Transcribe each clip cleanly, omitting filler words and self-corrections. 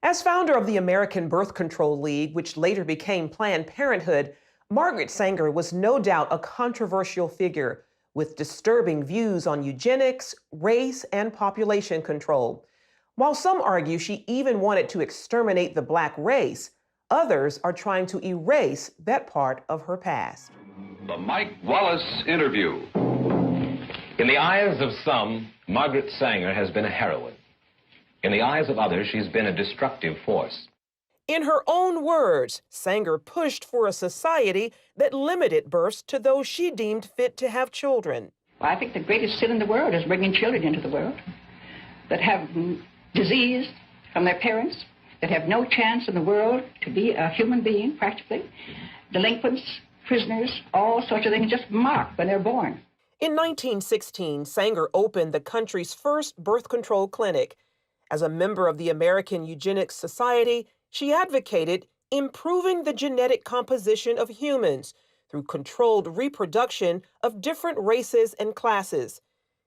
As founder of the American Birth Control League, which later became Planned Parenthood, Margaret Sanger was no doubt a controversial figure with disturbing views on eugenics, race, and population control. While some argue she even wanted to exterminate the Black race, others are trying to erase that part of her past. The Mike Wallace Interview. In the eyes of some, Margaret Sanger has been a heroine. In the eyes of others, she's been a destructive force. In her own words, Sanger pushed for a society that limited births to those she deemed fit to have children. I think the greatest sin in the world is bringing children into the world that have disease from their parents, that have no chance in the world to be a human being, practically. Delinquents, prisoners, all sorts of things just marked when they're born. In 1916, Sanger opened the country's first birth control clinic. As a member of the American Eugenics Society, she advocated improving the genetic composition of humans through controlled reproduction of different races and classes.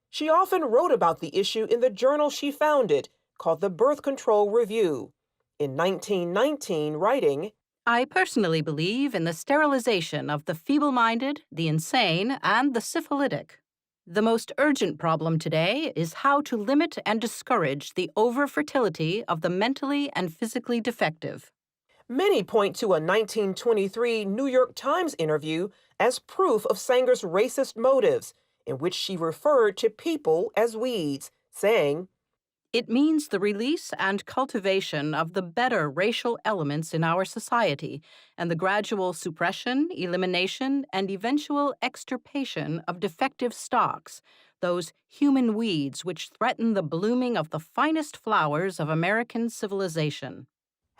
She often wrote about the issue in the journal she founded, called the Birth Control Review. In 1919, writing, I personally believe in the sterilization of the feeble-minded, the insane, and the syphilitic. The most urgent problem today is how to limit and discourage the over-fertility of the mentally and physically defective. Many point to a 1923 New York Times interview as proof of Sanger's racist motives, in which she referred to people as weeds, saying, It means the release and cultivation of the better racial elements in our society and the gradual suppression, elimination, and eventual extirpation of defective stocks, those human weeds which threaten the blooming of the finest flowers of American civilization.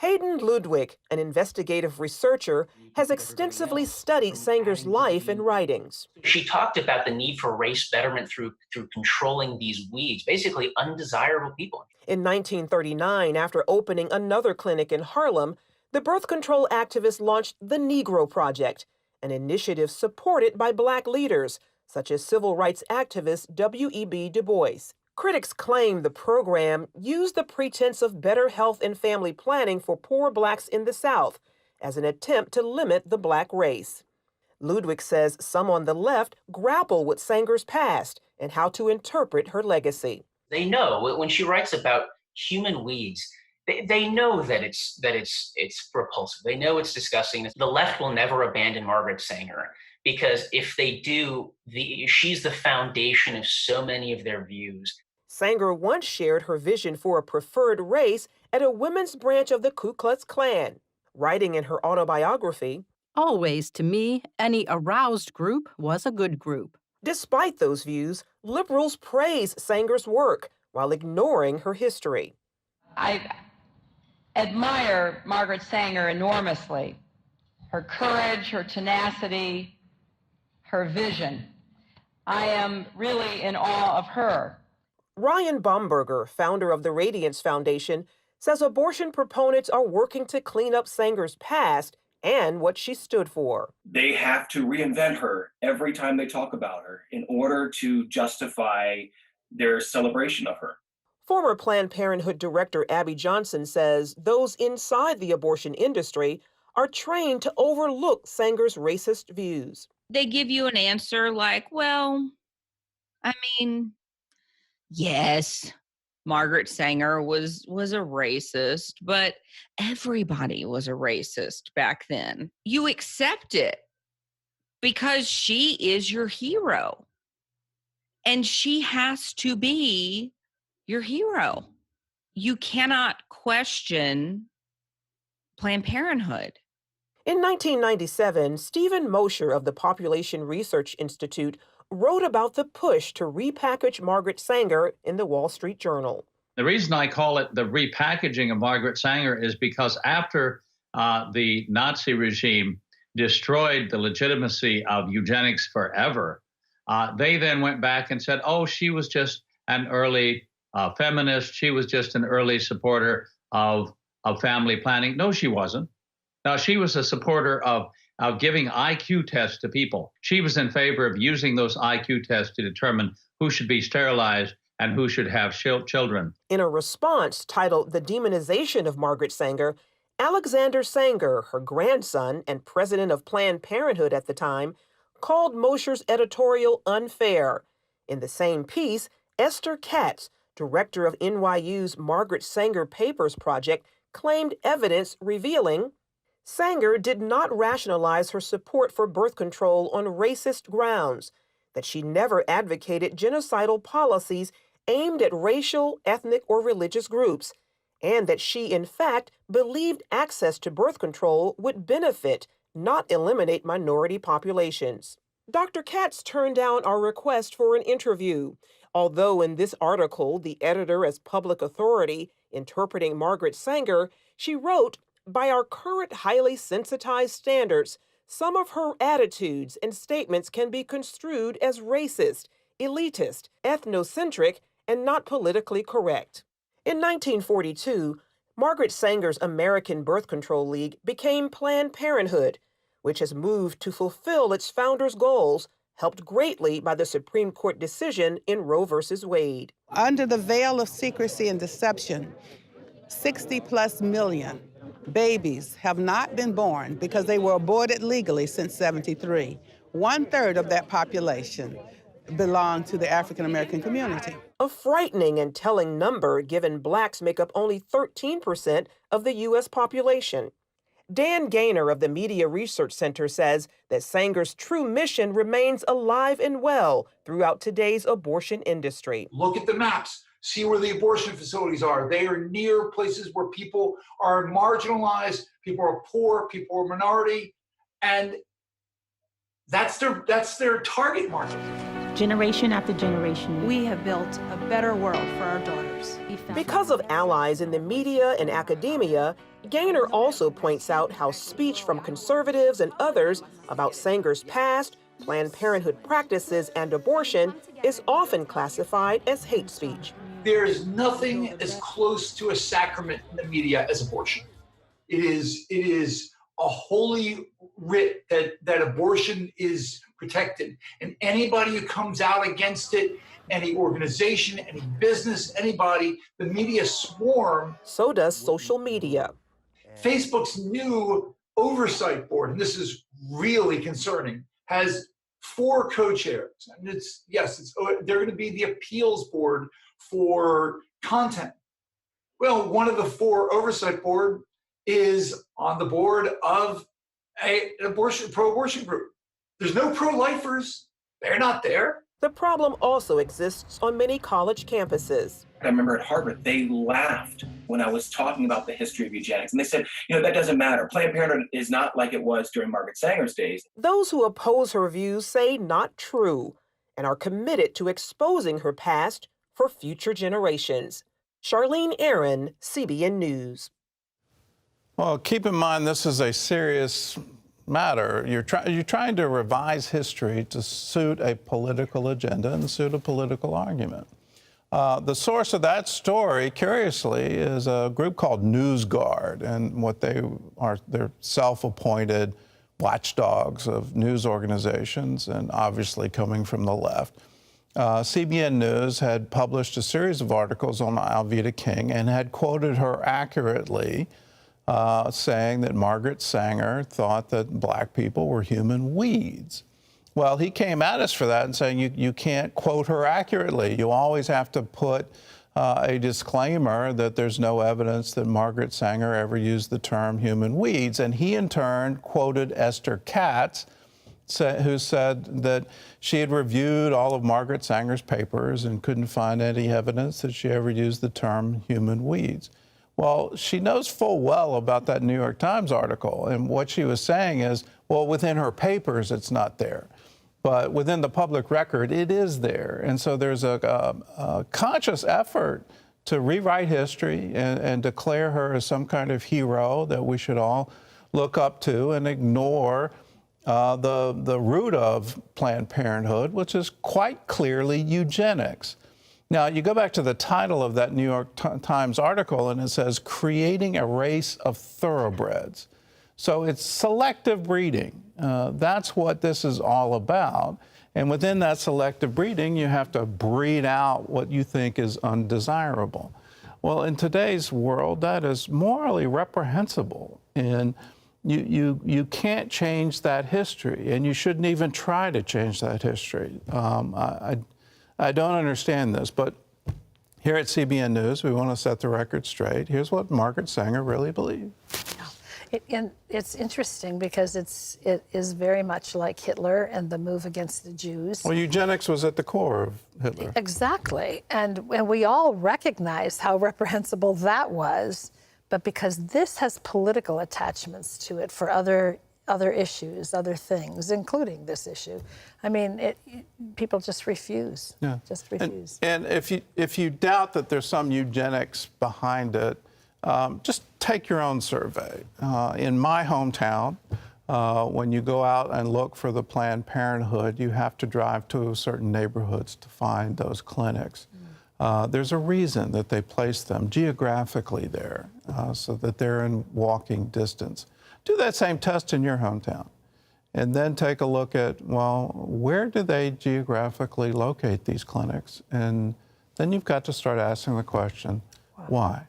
Hayden Ludwig, an investigative researcher, has extensively studied Sanger's life and writings. She talked about the need for race betterment through controlling these weeds, basically undesirable people. In 1939, after opening another clinic in Harlem, the birth control activist launched the Negro Project, an initiative supported by Black leaders, such as civil rights activist W.E.B. Du Bois. Critics claim the program used the pretense of better health and family planning for poor Blacks in the South as an attempt to limit the Black race. Ludwig says some on the left grapple with Sanger's past and how to interpret her legacy. They know when she writes about human weeds, they know that it's repulsive. They know it's disgusting. The left will never abandon Margaret Sanger because if they do, she's the foundation of so many of their views. Sanger once shared her vision for a preferred race at a women's branch of the Ku Klux Klan, writing in her autobiography, Always, to me, any aroused group was a good group. Despite those views, liberals praise Sanger's work while ignoring her history. I admire Margaret Sanger enormously. Her courage, her tenacity, her vision. I am really in awe of her. Ryan Baumberger, founder of the Radiance Foundation, says abortion proponents are working to clean up Sanger's past and what she stood for. They have to reinvent her every time they talk about her in order to justify their celebration of her. Former Planned Parenthood director Abby Johnson says those inside the abortion industry are trained to overlook Sanger's racist views. They give you an answer like, well, yes, Margaret Sanger was a racist, but everybody was a racist back then. You accept it because she is your hero. And she has to be your hero. You cannot question Planned Parenthood. In 1997, Stephen Mosher of the Population Research Institute wrote about the push to repackage Margaret Sanger in the Wall Street Journal. The reason I call it the repackaging of Margaret Sanger is because after the Nazi regime destroyed the legitimacy of eugenics forever, they then went back and said, oh, she was just an early feminist. She was just an early supporter of family planning. No, she wasn't. Now, she was a supporter of giving IQ tests to people. She was in favor of using those IQ tests to determine who should be sterilized and who should have children. In a response titled The Demonization of Margaret Sanger, Alexander Sanger, her grandson and president of Planned Parenthood at the time, called Mosher's editorial unfair. In the same piece, Esther Katz, director of NYU's Margaret Sanger Papers Project, claimed evidence revealing Sanger did not rationalize her support for birth control on racist grounds, that she never advocated genocidal policies aimed at racial, ethnic, or religious groups, and that she, in fact, believed access to birth control would benefit, not eliminate minority populations. Dr. Katz turned down our request for an interview, although in this article, the editor as public authority, interpreting Margaret Sanger, she wrote, by our current highly sensitized standards, some of her attitudes and statements can be construed as racist, elitist, ethnocentric, and not politically correct. In 1942, Margaret Sanger's American Birth Control League became Planned Parenthood, which has moved to fulfill its founders' goals, helped greatly by the Supreme Court decision in Roe v. Wade. Under the veil of secrecy and deception, 60+ million babies have not been born because they were aborted legally since '73. 1/3 of that population belong to the African American community. A frightening and telling number, given blacks make up only 13% of the U.S. population. Dan Gaynor of the Media Research Center says that Sanger's true mission remains alive and well throughout today's abortion industry. Look at the maps. See where the abortion facilities are. They are near places where people are marginalized, people are poor, people are minority, and that's their target market. Generation after generation, we have built a better world for our daughters. Because of allies in the media and academia, Gaynor also points out how speech from conservatives and others about Sanger's past, Planned Parenthood practices, and abortion is often classified as hate speech. There is nothing as close to a sacrament in the media as abortion. It is a holy writ that abortion is protected. And anybody who comes out against it, any organization, any business, anybody, the media swarm. So does social media. Facebook's new oversight board, and this is really concerning, has 4 co-chairs. And they're going to be the appeals board for content. Well, one of the 4 oversight board is on the board of an pro-abortion group. There's no pro-lifers. They're not there. The problem also exists on many college campuses. I remember at Harvard, they laughed when I was talking about the history of eugenics. And they said, that doesn't matter. Planned Parenthood is not like it was during Margaret Sanger's days. Those who oppose her views say not true and are committed to exposing her past for future generations. Charlene Aaron, CBN News. Well, keep in mind this is a serious matter. You're trying to revise history to suit a political agenda and suit a political argument. The source of that story, curiously, is a group called NewsGuard, and they're self-appointed watchdogs of news organizations, and obviously coming from the left. CBN News had published a series of articles on Alveda King and had quoted her accurately, saying that Margaret Sanger thought that black people were human weeds. Well, he came at us for that and saying you can't quote her accurately. You always have to put a disclaimer that there's no evidence that Margaret Sanger ever used the term human weeds. And he, in turn, quoted Esther Katz, who said that she had reviewed all of Margaret Sanger's papers and couldn't find any evidence that she ever used the term human weeds. Well, she knows full well about that New York Times article, and what she was saying is, well, within her papers, it's not there. But within the public record, it is there. And so there's a conscious effort to rewrite history and declare her as some kind of hero that we should all look up to and ignore the root of Planned Parenthood, which is quite clearly eugenics. Now, you go back to the title of that New York Times article, and it says, "Creating a Race of Thoroughbreds." So it's selective breeding. That's what this is all about. And within that selective breeding, you have to breed out what you think is undesirable. Well, in today's world, that is morally reprehensible. And you can't change that history, and you shouldn't even try to change that history. I don't understand this, but here at CBN News, we want to set the record straight. Here's what Margret Sanger really believed. It's interesting because it is very much like Hitler and the move against the Jews. Well, eugenics was at the core of Hitler. Exactly. And we all recognize how reprehensible that was, but because this has political attachments to it for other issues, other things, including this issue. I mean, people just refuse. Yeah. Just refuse. And if you doubt that there's some eugenics behind it, just take your own survey. In my hometown, when you go out and look for the Planned Parenthood, you have to drive to certain neighborhoods to find those clinics. There's a reason that they place them geographically there, so that they're in walking distance. Do that same test in your hometown, and then take a look at, well, where do they geographically locate these clinics? And then you've got to start asking the question, why?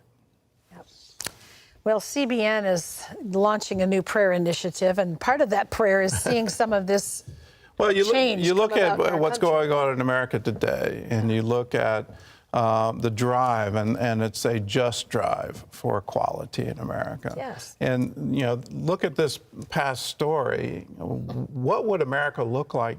Well, CBN is launching a new prayer initiative, and part of that prayer is seeing some of this change. You look at what's country. going on in America today, and you look at the drive, and it's a just drive for equality in America. Yes. And look at this past story. What would America look like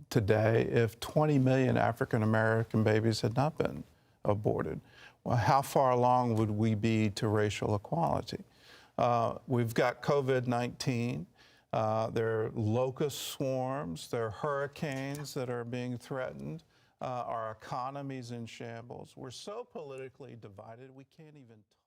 today if 20 million African American babies had not been aborted? Well, how far along would we be to racial equality? We've got COVID-19. There are locust swarms. There are hurricanes that are being threatened. Our economy's in shambles. We're so politically divided, we can't even talk.